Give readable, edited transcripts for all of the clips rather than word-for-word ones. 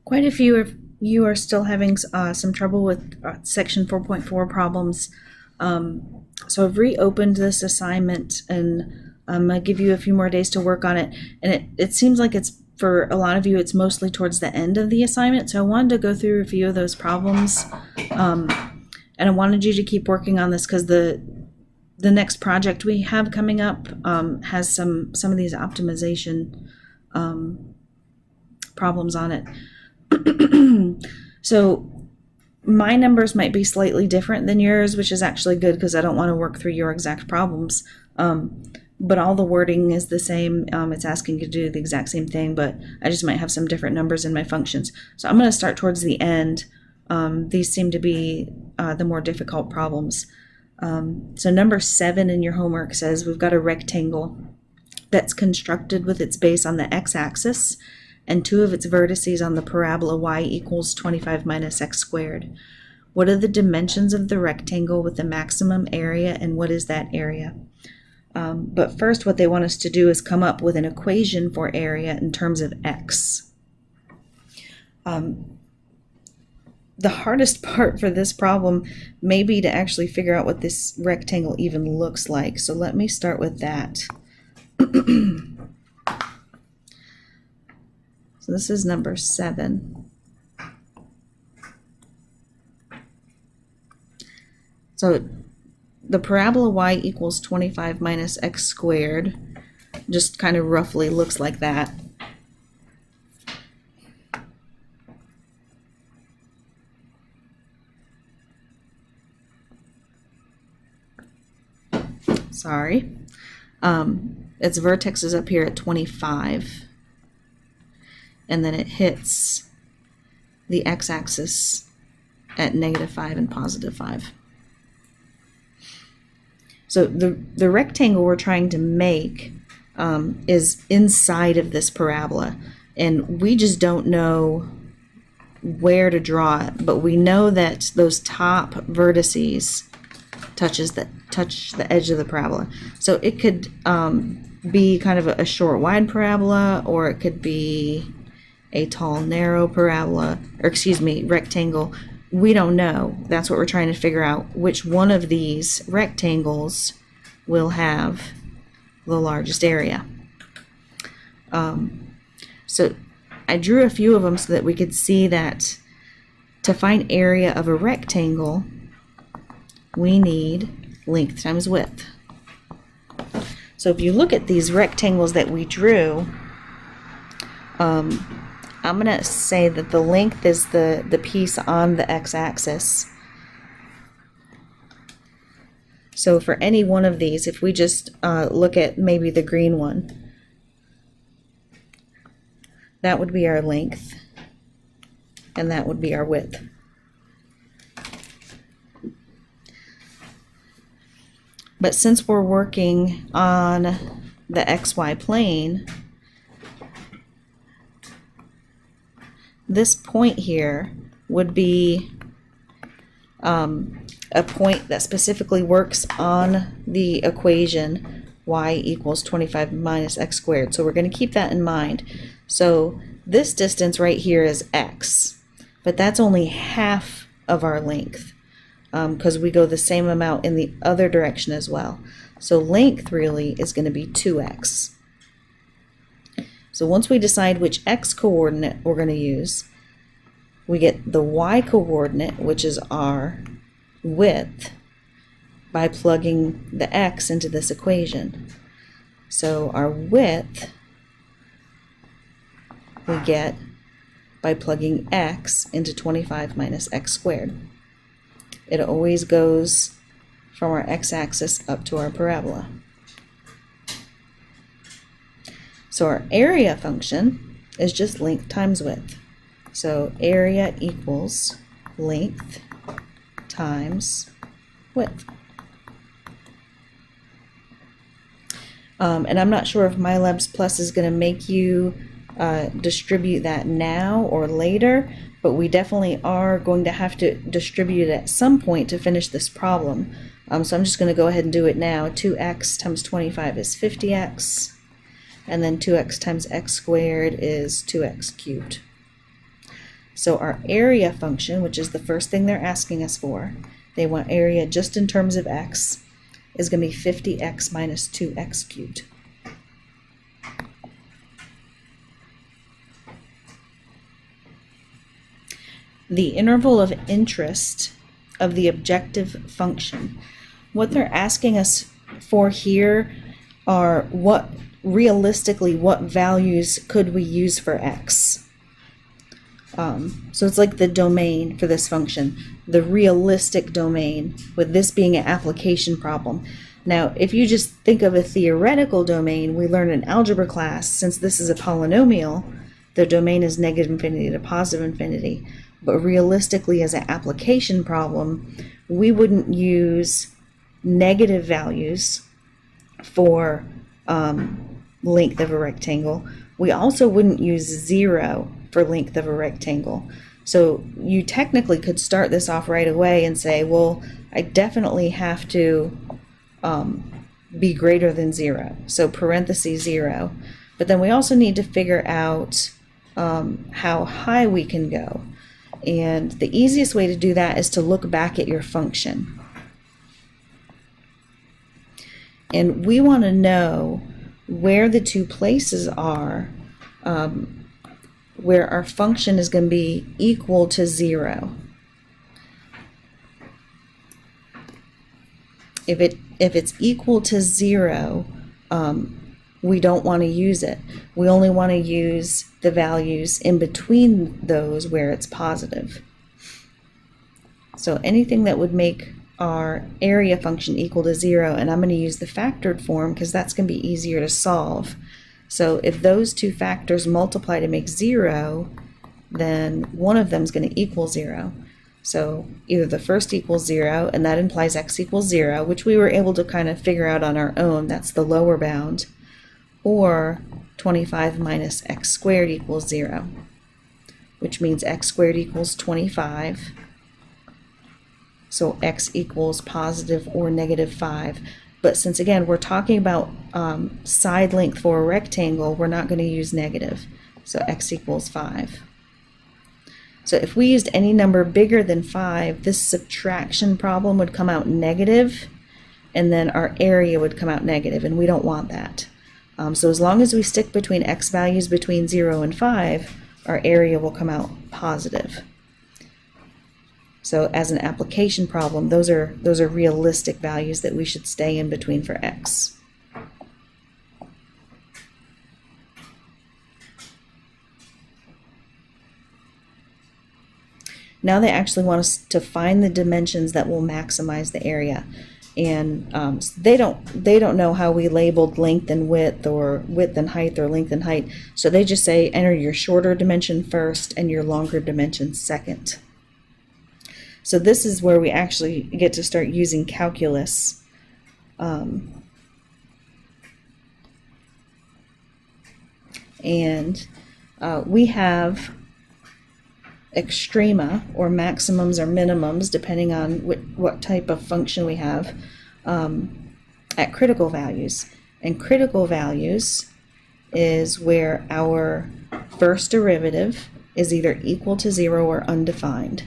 Quite a few of you are still having some trouble with section 4.4 problems. So I've reopened this assignment, and I'm going to give you a few more days to work on it. And it seems like it's, for a lot of you, it's mostly towards the end of the assignment. So I wanted to go through a few of those problems. And I wanted you to keep working on this because the next project we have coming up has some of these optimization problems on it. So my numbers might be slightly different than yours, which is actually good because I don't want to work through your exact problems. But all the wording is the same. It's asking you to do the exact same thing, but I just might have some different numbers in my functions. So I'm going to start towards the end. These seem to be the more difficult problems. So number 7 in your homework says we've got a rectangle that's constructed with its base on the x-axis and 2 of its vertices on the parabola y equals 25 minus x squared. What are the dimensions of the rectangle with the maximum area, and what is that area? But first, what they want us to do is come up with an equation for area in terms of x. The hardest part for this problem may be to actually figure out what this rectangle even looks like. So let me start with that. So this is number 7. So the parabola y equals 25 minus x squared just kind of roughly looks like that. Sorry. Its vertex is up here at 25. And then it hits the x-axis at -5 and +5. So the rectangle we're trying to make is inside of this parabola, and we just don't know where to draw it, but we know that those top vertices touch the edge of the parabola. So it could be kind of a short wide parabola, or it could be a tall narrow parabola, or excuse me, rectangle. We don't know. That's what we're trying to figure out, which one of these rectangles will have the largest area. So I drew a few of them so that we could see that to find area of a rectangle, we need length times width. So if you look at these rectangles that we drew, I'm going to say that the length is the piece on the x-axis. So for any one of these, if we just look at maybe the green one, that would be our length, and that would be our width. But since we're working on the xy plane, this point here would be a point that specifically works on the equation y equals 25 minus x squared. So we're going to keep that in mind. So this distance right here is x, but that's only half of our length because we go the same amount in the other direction as well. So length really is going to be 2x. So once we decide which x coordinate we're going to use, we get the y coordinate, which is our width, by plugging the x into this equation. So our width we get by plugging x into 25 minus x squared. It always goes from our x-axis up to our parabola. So our area function is just length times width. So area equals length times width. And I'm not sure if MyLabs Plus is going to make you distribute that now or later, but we definitely are going to have to distribute it at some point to finish this problem. So I'm just going to go ahead and do it now. 2x times 25 is 50x, and then 2x times x squared is 2x cubed. So our area function, which is the first thing they're asking us for, they want area just in terms of x, is going to be 50x minus 2x cubed. The interval of interest of the objective function. What they're asking us for here are what values could we use for x. So it's like the domain for this function, the realistic domain, with this being an application problem. Now, if you just think of a theoretical domain, we learned in algebra class, since this is a polynomial, the domain is negative infinity to positive infinity. But realistically, as an application problem, we wouldn't use negative values for length of a rectangle. We also wouldn't use 0 for length of a rectangle. So you technically could start this off right away and say, well, I definitely have to be greater than 0. So parentheses 0. But then we also need to figure out how high we can go. And the easiest way to do that is to look back at your function. And we want to know where the two places are where our function is going to be equal to 0. If it's equal to 0, we don't want to use it. We only want to use the values in between those where it's positive. So anything that would make our area function equal to 0, and I'm going to use the factored form because that's going to be easier to solve. So if those two factors multiply to make 0, then one of them is going to equal 0. So either the first equals 0, and that implies x equals 0, which we were able to kind of figure out on our own, that's the lower bound, or 25 minus x squared equals 0, which means x squared equals 25. So x equals positive or negative 5. But since, again, we're talking about side length for a rectangle, we're not going to use negative. So x equals 5. So if we used any number bigger than 5, this subtraction problem would come out negative, and then our area would come out negative, and we don't want that. So as long as we stick between x values between 0 and 5, our area will come out positive. So as an application problem, those are realistic values that we should stay in between for x. Now they actually want us to find the dimensions that will maximize the area. And they don't know how we labeled length and width, or width and height, or length and height. So they just say enter your shorter dimension first and your longer dimension second. So this is where we actually get to start using calculus. We have extrema, or maximums or minimums, depending on what type of function we have, at critical values. And critical values is where our first derivative is either equal to 0 or undefined.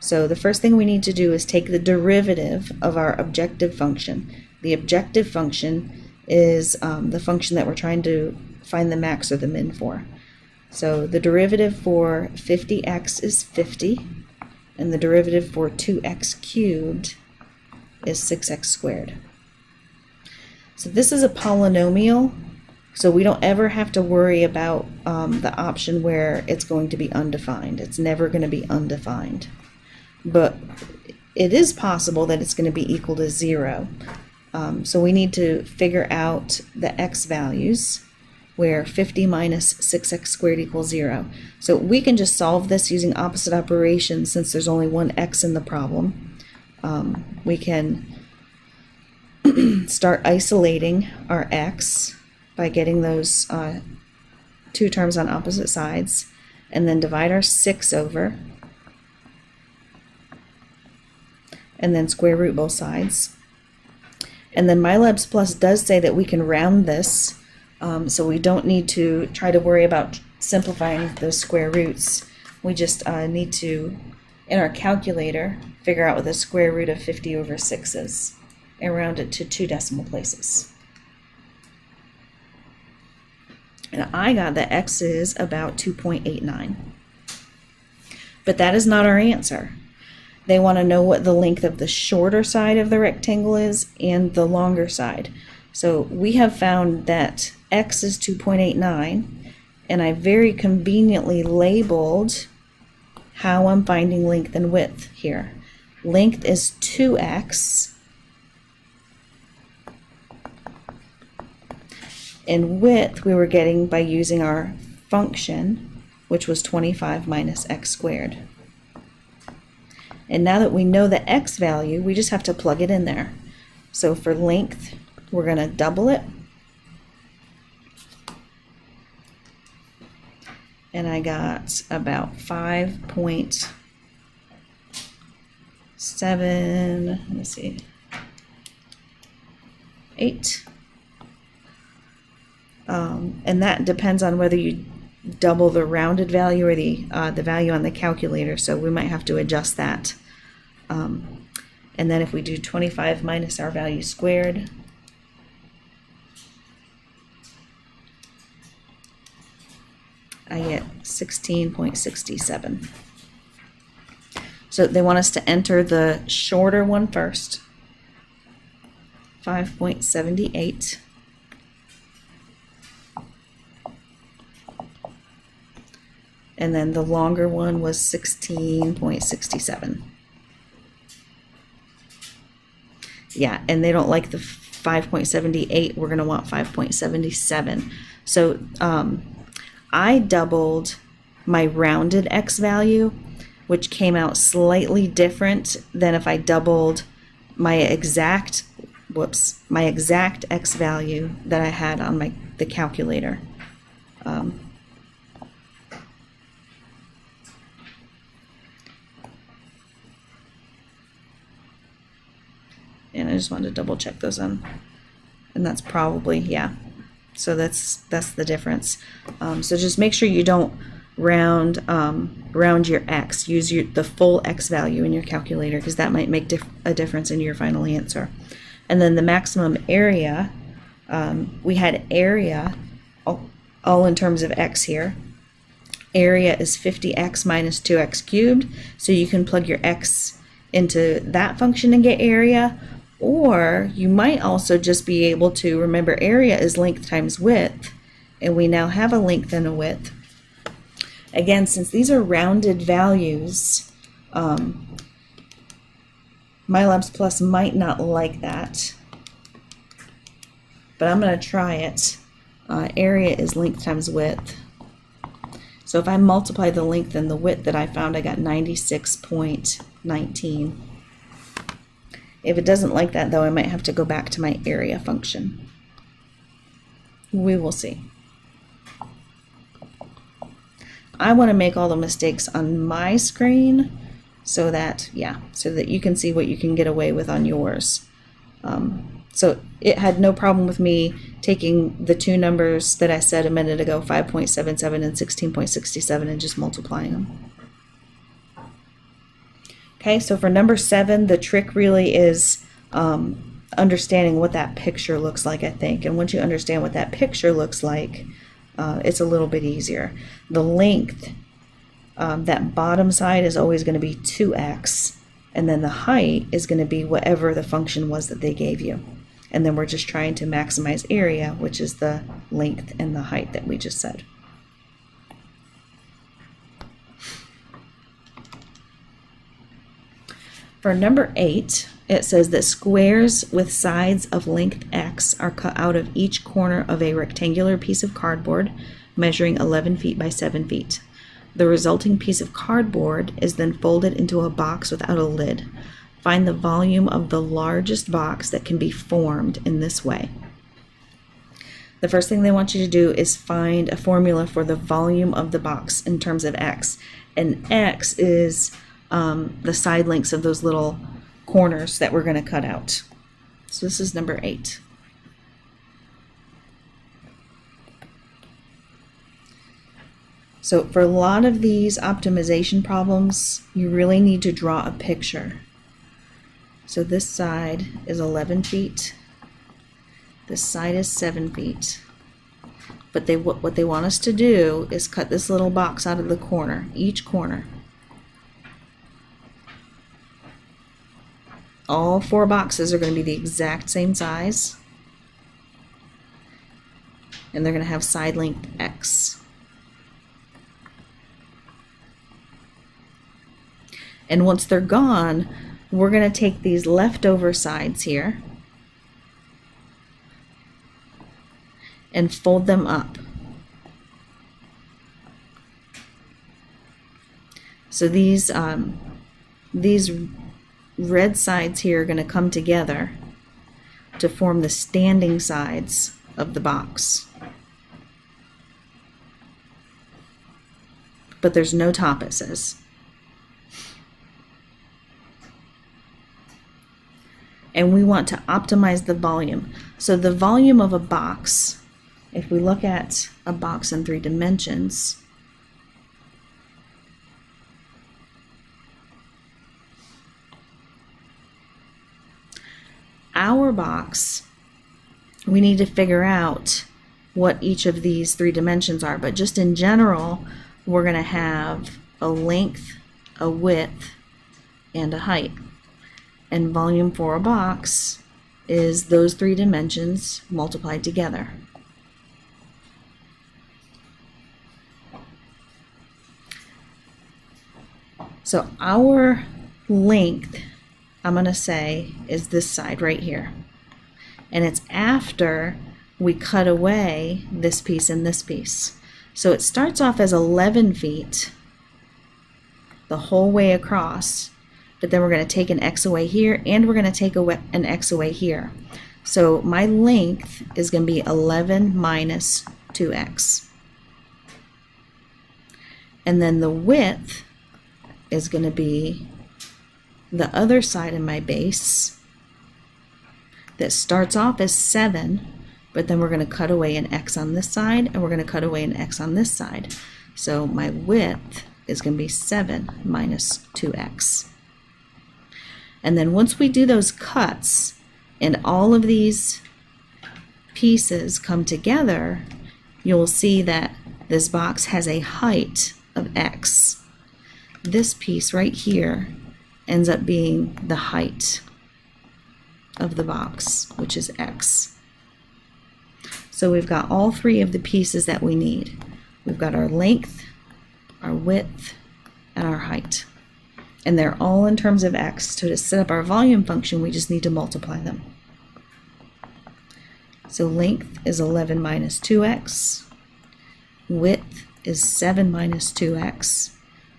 So the first thing we need to do is take the derivative of our objective function. The objective function is the function that we're trying to find the max or the min for. So the derivative for 50x is 50, and the derivative for 2x cubed is 6x squared. So this is a polynomial, so we don't ever have to worry about the option where it's going to be undefined. It's never going to be undefined. But it is possible that it's going to be equal to 0. So we need to figure out the x values, where 50 minus 6x squared equals 0. So we can just solve this using opposite operations since there's only one x in the problem. We can start isolating our x by getting those two terms on opposite sides, and then divide our 6 over, and then square root both sides. And then MyLabs Plus does say that we can round this, so we don't need to try to worry about simplifying those square roots. We just need to, in our calculator, figure out what the square root of 50 over 6 is and round it to 2 decimal places. And I got that x is about 2.89. But that is not our answer. They want to know what the length of the shorter side of the rectangle is and the longer side. So we have found that x is 2.89, and I very conveniently labeled how I'm finding length and width here. Length is 2x, and width we were getting by using our function, which was 25 minus x squared. And now that we know the x value, we just have to plug it in there. So for length, we're going to double it. And I got about 5.7, let me see, 8. And that depends on whether you double the rounded value or the value on the calculator, so we might have to adjust that. And then if we do 25 minus our value squared, I get 16.67. So they want us to enter the shorter one first, 5.78. And then the longer one was 16.67. Yeah, and they don't like the 5.78. We're going to want 5.77. So I doubled my rounded x value, which came out slightly different than if I doubled my exact x value that I had on the calculator. And I just wanted to double check those on, and that's probably, yeah. So that's the difference. So just make sure you don't round your x. Use the full x value in your calculator, because that might make a difference in your final answer. And then the maximum area, we had area all in terms of x here. Area is 50x minus 2x cubed, so you can plug your x into that function and get area. Or you might also just be able to remember area is length times width, and we now have a length and a width. Again, since these are rounded values, MyLabs Plus might not like that, but I'm going to try it. Area is length times width. So if I multiply the length and the width that I found, I got 96.19. If it doesn't like that, though, I might have to go back to my area function. We will see. I want to make all the mistakes on my screen so that you can see what you can get away with on yours. So it had no problem with me taking the two numbers that I said a minute ago, 5.77 and 16.67, and just multiplying them. Okay, so for number 7, the trick really is understanding what that picture looks like, I think. And once you understand what that picture looks like, it's a little bit easier. The length, that bottom side is always going to be 2x, and then the height is going to be whatever the function was that they gave you. And then we're just trying to maximize area, which is the length and the height that we just said. For number 8, it says that squares with sides of length x are cut out of each corner of a rectangular piece of cardboard measuring 11 feet by 7 feet. The resulting piece of cardboard is then folded into a box without a lid. Find the volume of the largest box that can be formed in this way. The first thing they want you to do is find a formula for the volume of the box in terms of x. And x is the side lengths of those little corners that we're going to cut out. So this is number 8. So for a lot of these optimization problems, you really need to draw a picture. So this side is 11 feet. This side is 7 feet. But what they want us to do is cut this little box out of the corner, each corner. All 4 boxes are going to be the exact same size. And they're going to have side length X. And once they're gone, we're going to take these leftover sides here and fold them up. So these red sides here are going to come together to form the standing sides of the box. But there's no top, it says. And we want to optimize the volume. So the volume of a box, if we look at a box in 3 dimensions, our box, we need to figure out what each of these 3 dimensions are. But just in general, we're going to have a length, a width, and a height. And volume for a box is those 3 dimensions multiplied together. So our length, I'm going to say, is this side right here. And it's after we cut away this piece and this piece. So it starts off as 11 feet the whole way across, but then we're going to take an X away here, and we're going to take an X away here. So my length is going to be 11 minus 2X. And then the width is going to be the other side of my base that starts off as 7, but then we're going to cut away an X on this side, and we're going to cut away an X on this side. So my width is going to be 7 minus 2X. And then once we do those cuts and all of these pieces come together, you'll see that this box has a height of X. This piece right here ends up being the height of the box, which is X. So we've got all 3 of the pieces that we need. We've got our length, our width, and our height. And they're all in terms of X. So to set up our volume function, we just need to multiply them. So length is 11 minus 2X, width is 7 minus 2X,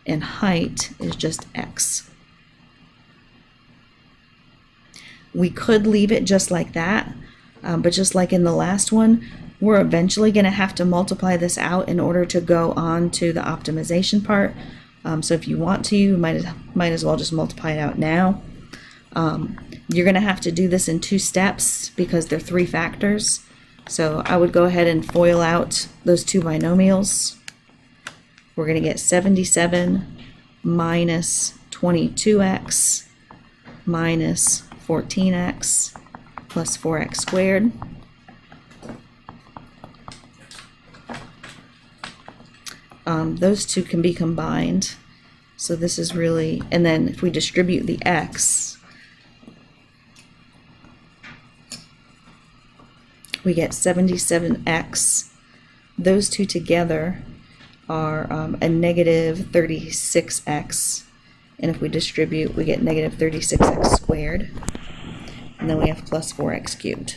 and height is just X. We could leave it just like that, but just like in the last one, we're eventually going to have to multiply this out in order to go on to the optimization part. So if you want to, you might as well just multiply it out now. You're going to have to do this in 2 steps because they're 3 factors. So I would go ahead and FOIL out those 2 binomials. We're going to get 77 minus 22x minus 14x plus 4x squared. Those 2 can be combined. So this is really, and then if we distribute the x, we get 77x. Those 2 together are a negative 36x. And if we distribute, we get negative 36x squared. And then we have plus 4x cubed.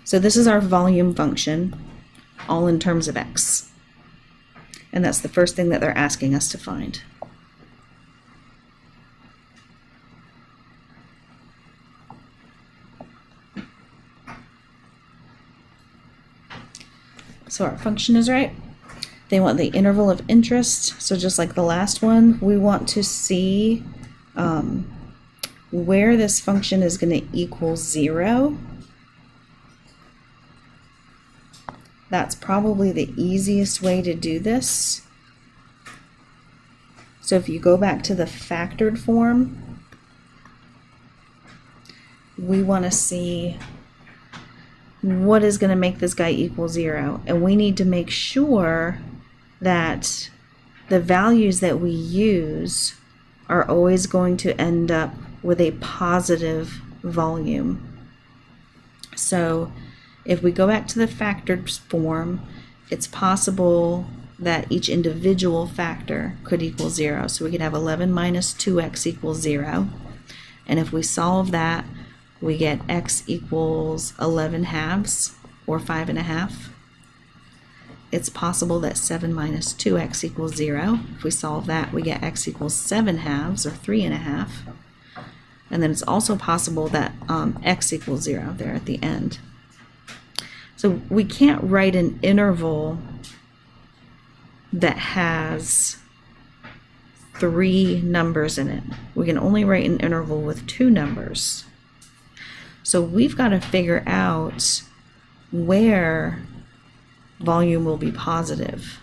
So this is our volume function, all in terms of x. And that's the first thing that they're asking us to find. So our function is right. They want the interval of interest. So just like the last one, we want to see where this function is going to equal 0. That's probably the easiest way to do this. So if you go back to the factored form, we want to see what is going to make this guy equal 0. And we need to make sure that the values that we use are always going to end up with a positive volume. So if we go back to the factored form, it's possible that each individual factor could equal 0. So we could have 11 minus 2x equals 0. And if we solve that, we get x equals 11 halves, or 5.5. It's possible that 7 minus 2x equals 0. If we solve that, we get x equals 7 halves, or 3.5. And then it's also possible that x equals 0 there at the end. So we can't write an interval that has 3 numbers in it. We can only write an interval with 2 numbers. So we've got to figure out where volume will be positive.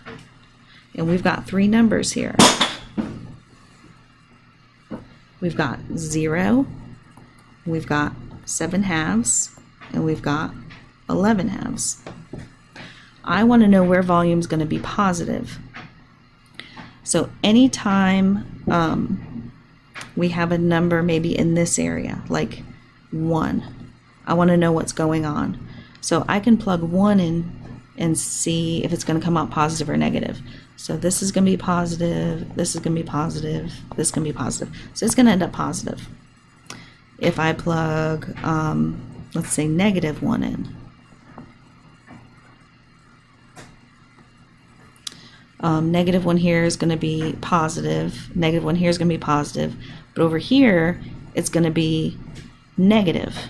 And we've got 3 numbers here. We've got 0, we've got 7 halves, and we've got 11 halves. I want to know where volume is going to be positive. So anytime we have a number maybe in this area, like 1, I want to know what's going on. So I can plug 1 in and see if it's going to come out positive or negative. So this is going to be positive, this is going to be positive, this is going to be positive. So it's going to end up positive. If I plug, let's say negative 1 in, negative 1 here is going to be positive, negative 1 here is going to be positive, but over here it's going to be negative.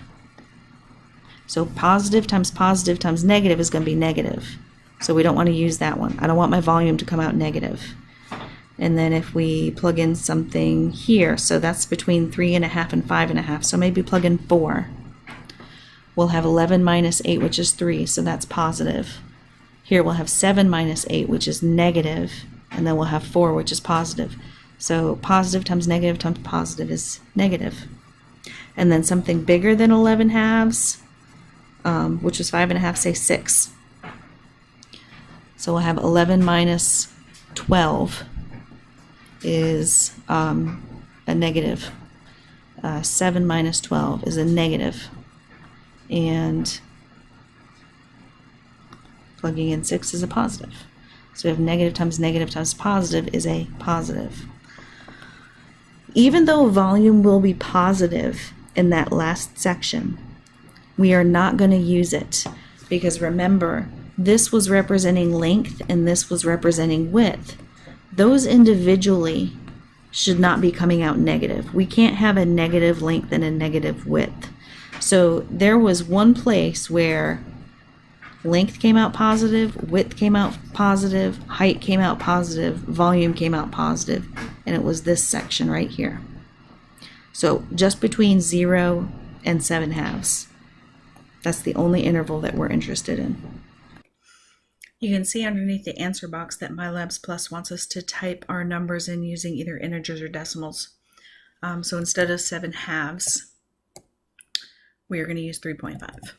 So positive times negative is going to be negative. So we don't want to use that one. I don't want my volume to come out negative. And then if we plug in something here, so that's between 3.5 and 5.5, so maybe plug in 4. We'll have 11 minus 8, which is 3, so that's positive. Here we'll have 7 minus 8, which is negative, and then we'll have 4, which is positive. So positive times positive is negative. And then something bigger than 11 halves, which was 5.5, say 6. So we'll have 11 minus 12 is a negative. 7 minus 12 is a negative. And plugging in 6 is a positive. So we have negative times positive is a positive. Even though volume will be positive in that last section, we are not going to use it, because remember, this was representing length and this was representing width. Those individually should not be coming out negative. We can't have a negative length and a negative width. So there was one place where length came out positive, width came out positive, height came out positive, volume came out positive, and it was this section right here. So just between 0 and 7 halves. That's the only interval that we're interested in. You can see underneath the answer box that MyLabs Plus wants us to type our numbers in using either integers or decimals. So instead of 7 halves, we are going to use 3.5.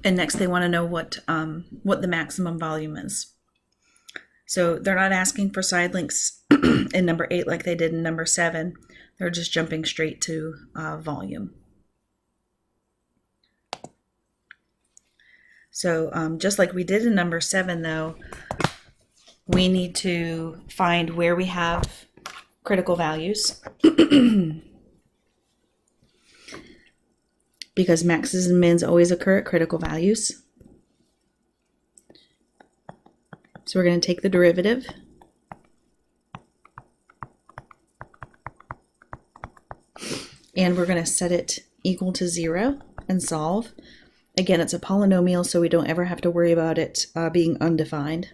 And next they want to know what the maximum volume is. So they're not asking for side links in number 8 like they did in number 7. They're just jumping straight to volume. So just like we did in number 7, though, we need to find where we have critical values. Because maxes and mins always occur at critical values. So we're going to take the derivative. And we're going to set it equal to 0 and solve. Again, it's a polynomial, so we don't ever have to worry about it being undefined.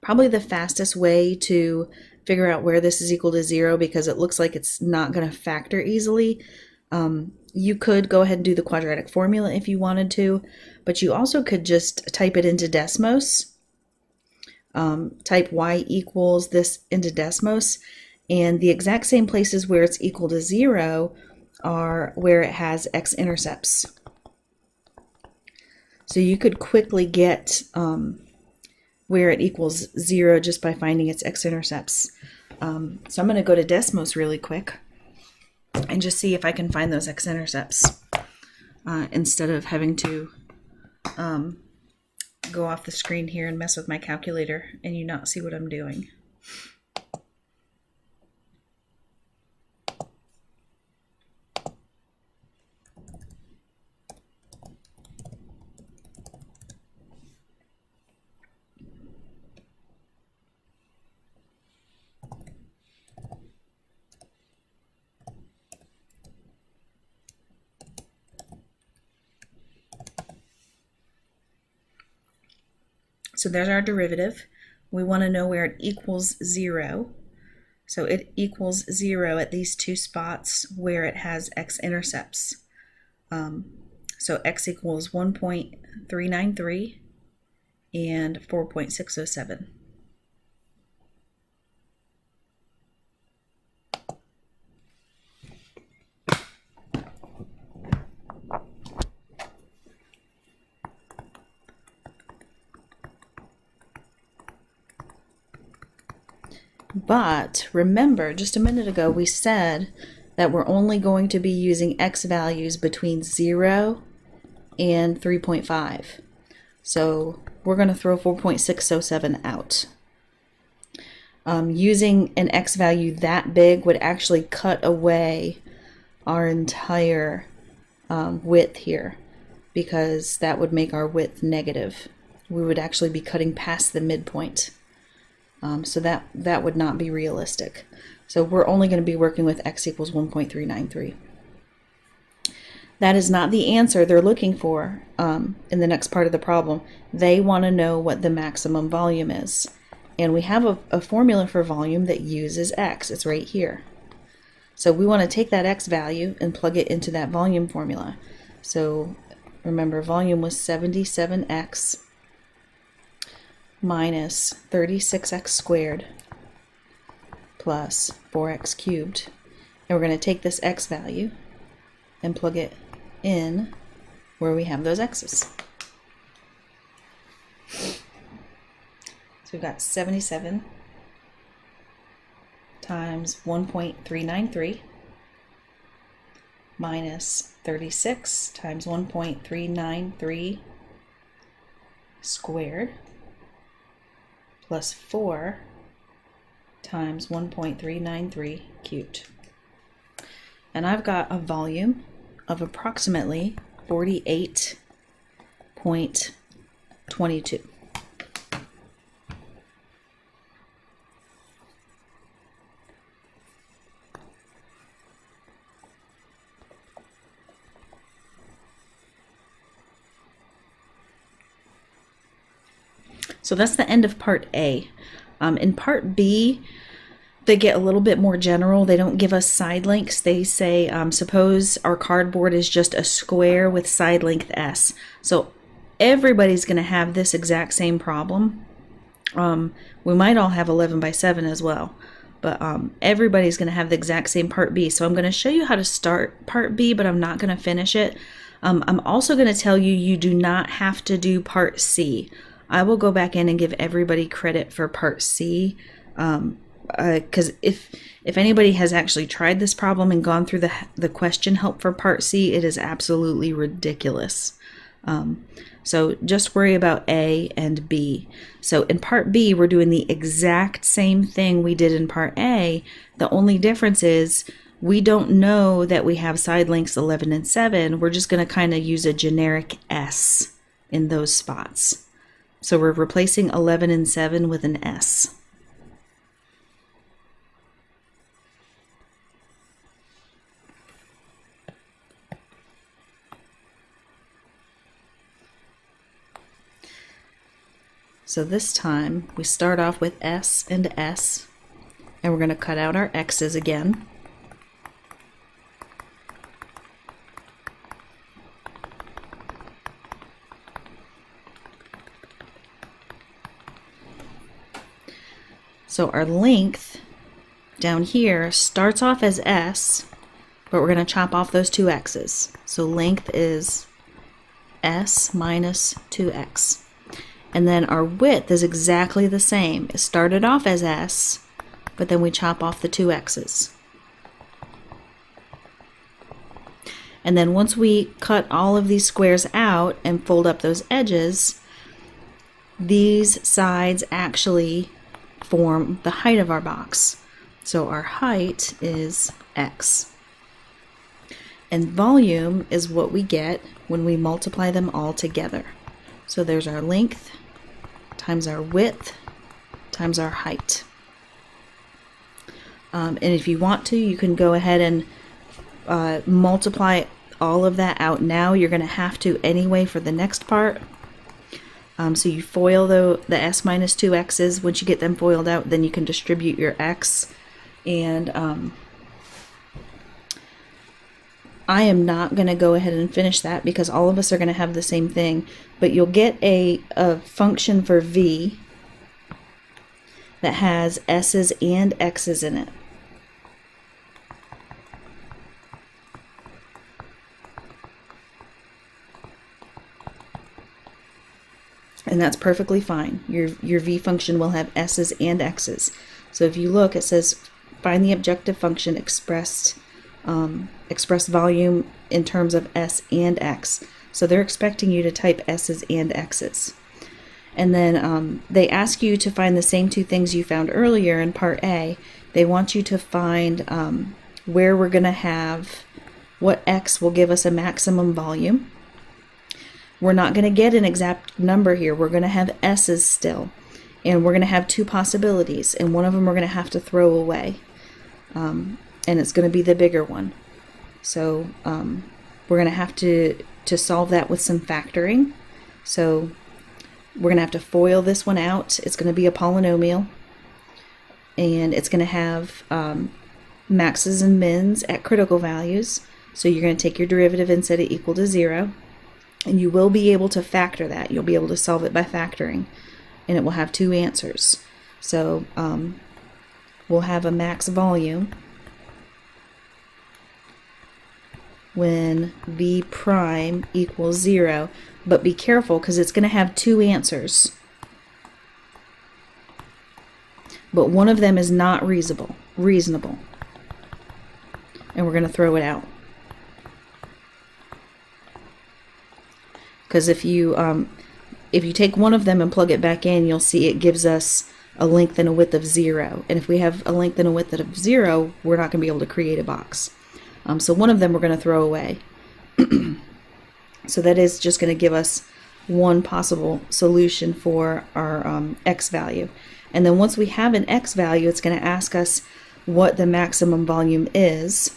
Probably the fastest way to figure out where this is equal to 0, because it looks like it's not going to factor easily, You could go ahead and do the quadratic formula if you wanted to, but you also could just type it into Desmos. Type y equals this into Desmos, and the exact same places where it's equal to 0 are where it has x-intercepts. So you could quickly get where it equals 0 just by finding its x-intercepts. So I'm going to go to Desmos really quick and just see if I can find those x-intercepts instead of having to go off the screen here and mess with my calculator and you not see what I'm doing. So there's our derivative. We want to know where it equals 0. So it equals 0 at these two spots where it has x-intercepts. So x equals 1.393 and 4.607. But remember, just a minute ago, we said that we're only going to be using x values between 0 and 3.5. So we're going to throw 4.607 out. Using an x value that big would actually cut away our entire width here, because that would make our width negative. We would actually be cutting past the midpoint. So that would not be realistic. So we're only going to be working with x equals 1.393. That is not the answer they're looking for in the next part of the problem. They want to know what the maximum volume is. And we have a formula for volume that uses x. It's right here. So we want to take that x value and plug it into that volume formula. So remember, volume was 77x minus 36x squared plus 4x cubed. And we're going to take this x value and plug it in where we have those x's. So we've got 77 times 1.393 minus 36 times 1.393 squared plus 4 times 1.393 cubed. And I've got a volume of approximately 48.22. So that's the end of part A. In part B, they get a little bit more general. They don't give us side lengths. They say, suppose our cardboard is just a square with side length S. So everybody's going to have this exact same problem. We might all have 11 by 7 as well, but everybody's going to have the exact same part B. So I'm going to show you how to start part B, but I'm not going to finish it. I'm also going to tell you you do not have to do part C. I will go back in and give everybody credit for part C, because if anybody has actually tried this problem and gone through the question help for part C, it is absolutely ridiculous. So just worry about A and B. So in part B, we're doing the exact same thing we did in part A. The only difference is we don't know that we have side lengths 11 and 7. We're just going to kind of use a generic S in those spots. So we're replacing 11 and 7 with an S. So this time we start off with S and S, and we're going to cut out our X's again. So our length down here starts off as S, but we're going to chop off those two x's. So length is S minus 2x. And then our width is exactly the same. It started off as S, but then we chop off the two x's. And then once we cut all of these squares out and fold up those edges, these sides actually form the height of our box. So our height is x. And volume is what we get when we multiply them all together. So there's our length times our width times our height. And if you want to, you can go ahead and multiply all of that out now. You're going to have to anyway for the next part. So you FOIL the s minus 2x's. Once you get them FOILed out, then you can distribute your x. And I am not going to go ahead and finish that because all of us are going to have the same thing. But you'll get a function for v that has s's and x's in it. And that's perfectly fine. Your v function will have s's and x's. So if you look, it says find the objective function express volume in terms of s and x. So they're expecting you to type s's and x's. And then they ask you to find the same two things you found earlier in part A. They want you to find where we're going to have what x will give us a maximum volume. We're not going to get an exact number here. We're going to have s's still. And we're going to have two possibilities. And one of them we're going to have to throw away. And it's going to be the bigger one. So we're going to have to solve that with some factoring. So we're going to have to FOIL this one out. It's going to be a polynomial. And it's going to have maxes and mins at critical values. So you're going to take your derivative and set it equal to 0. And you will be able to factor that. You'll be able to solve it by factoring. And it will have two answers. So we'll have a max volume when v prime equals 0. But be careful because it's going to have two answers. But one of them is not reasonable. And we're going to throw it out. Because if you take one of them and plug it back in, you'll see it gives us a length and a width of 0. And if we have a length and a width of 0, we're not going to be able to create a box. So one of them we're going to throw away. So that is just going to give us one possible solution for our x value. And then once we have an x value, it's going to ask us what the maximum volume is.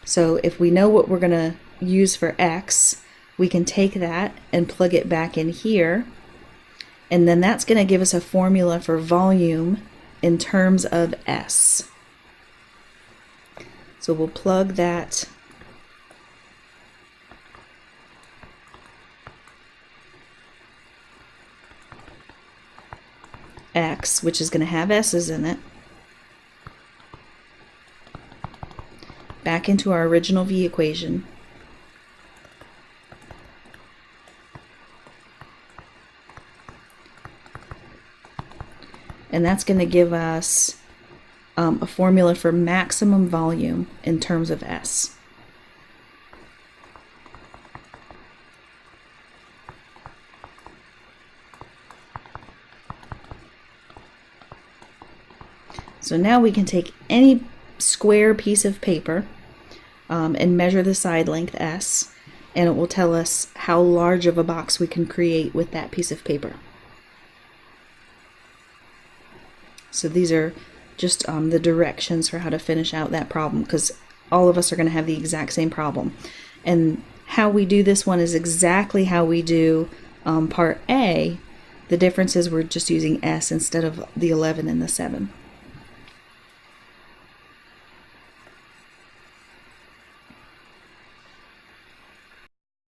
So if we know what we're going to use for x, we can take that and plug it back in here. And then that's going to give us a formula for volume in terms of s. So we'll plug that x, which is going to have s's in it, back into our original v equation. And that's going to give us a formula for maximum volume in terms of s. So now we can take any square piece of paper and measure the side length s, and it will tell us how large of a box we can create with that piece of paper. So these are just the directions for how to finish out that problem, because all of us are going to have the exact same problem. And how we do this one is exactly how we do part A. The difference is we're just using s instead of the 11 and the 7.